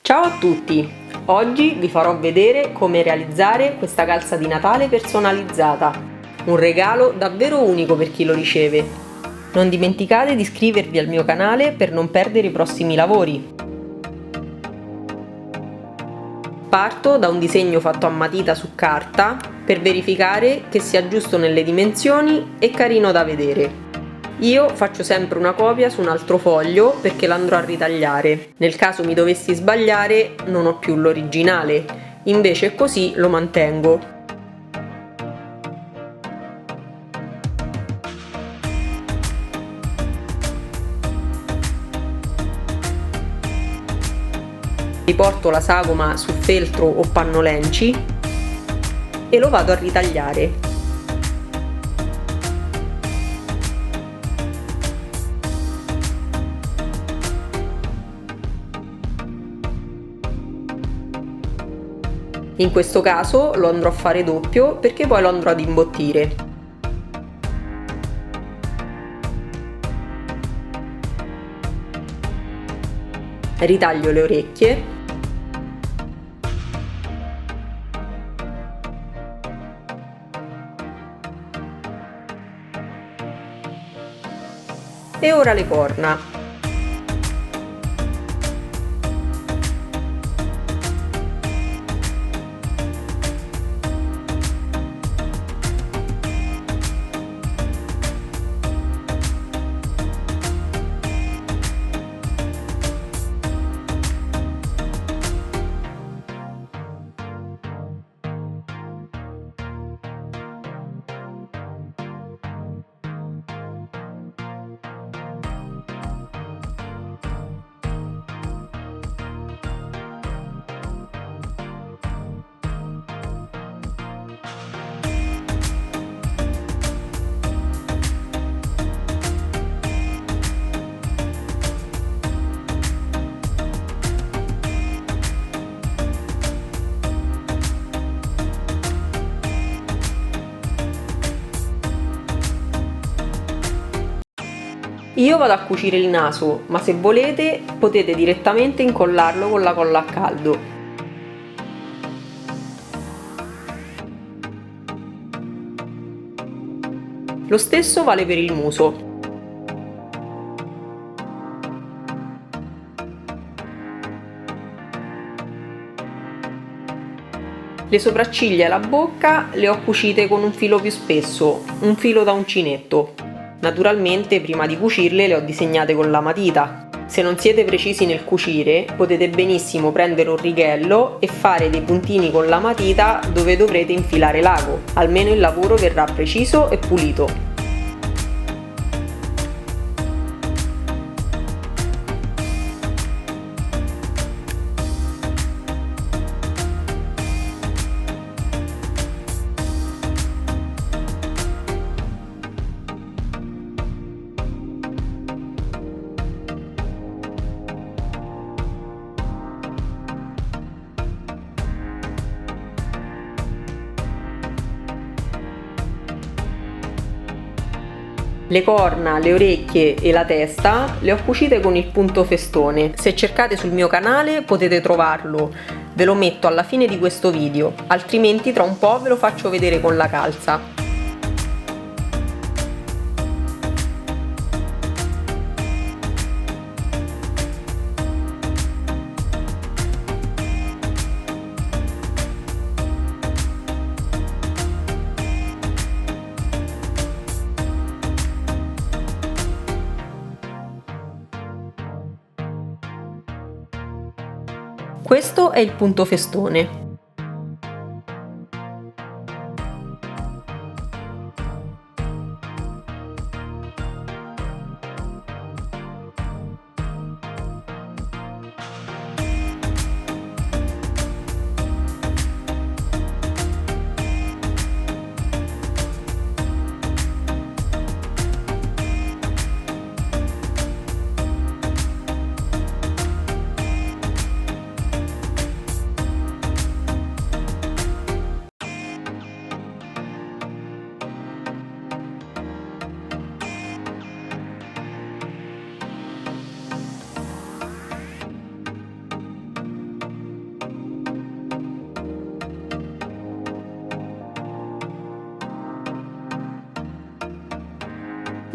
Ciao a tutti! Oggi vi farò vedere come realizzare questa calza di Natale personalizzata. Un regalo davvero unico per chi lo riceve. Non dimenticate di iscrivervi al mio canale per non perdere i prossimi lavori. Parto da un disegno fatto a matita su carta per verificare che sia giusto nelle dimensioni e carino da vedere. Io faccio sempre una copia su un altro foglio perché l'andrò a ritagliare. Nel caso mi dovessi sbagliare non ho più l'originale, invece così lo mantengo. Riporto la sagoma su feltro o pannolenci e lo vado a ritagliare. In questo caso lo andrò a fare doppio perché poi lo andrò ad imbottire. Ritaglio le orecchie e ora le corna. Io vado a cucire il naso, ma se volete potete direttamente incollarlo con la colla a caldo. Lo stesso vale per il muso. Le sopracciglia e la bocca le ho cucite con un filo più spesso, un filo da uncinetto. Naturalmente prima di cucirle le ho disegnate con la matita. Se non siete precisi nel cucire, potete benissimo prendere un righello e fare dei puntini con la matita dove dovrete infilare l'ago. Almeno il lavoro verrà preciso e pulito. Le corna, le orecchie e la testa le ho cucite con il punto festone. Se cercate sul mio canale potete trovarlo, ve lo metto alla fine di questo video, altrimenti tra un po' ve lo faccio vedere con la calza. Questo è il punto festone.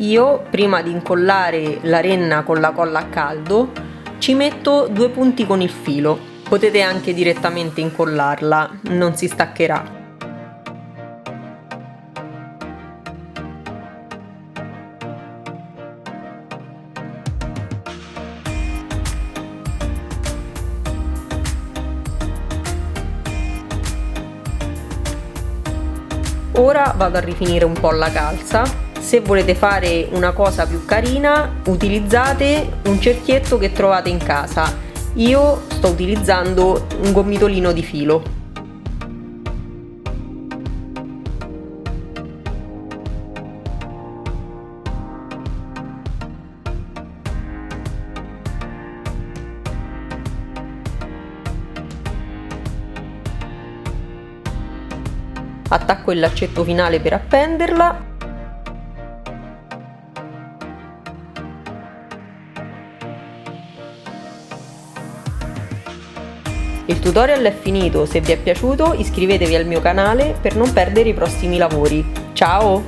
Io, prima di incollare la renna con la colla a caldo, ci metto 2 punti con il filo. Potete anche direttamente incollarla, non si staccherà. Ora vado a rifinire un po' la calza. Se volete fare una cosa più carina, utilizzate un cerchietto che trovate in casa. Io sto utilizzando un gomitolino di filo. Attacco il laccetto finale per appenderla. Il tutorial è finito, se vi è piaciuto iscrivetevi al mio canale per non perdere i prossimi lavori. Ciao!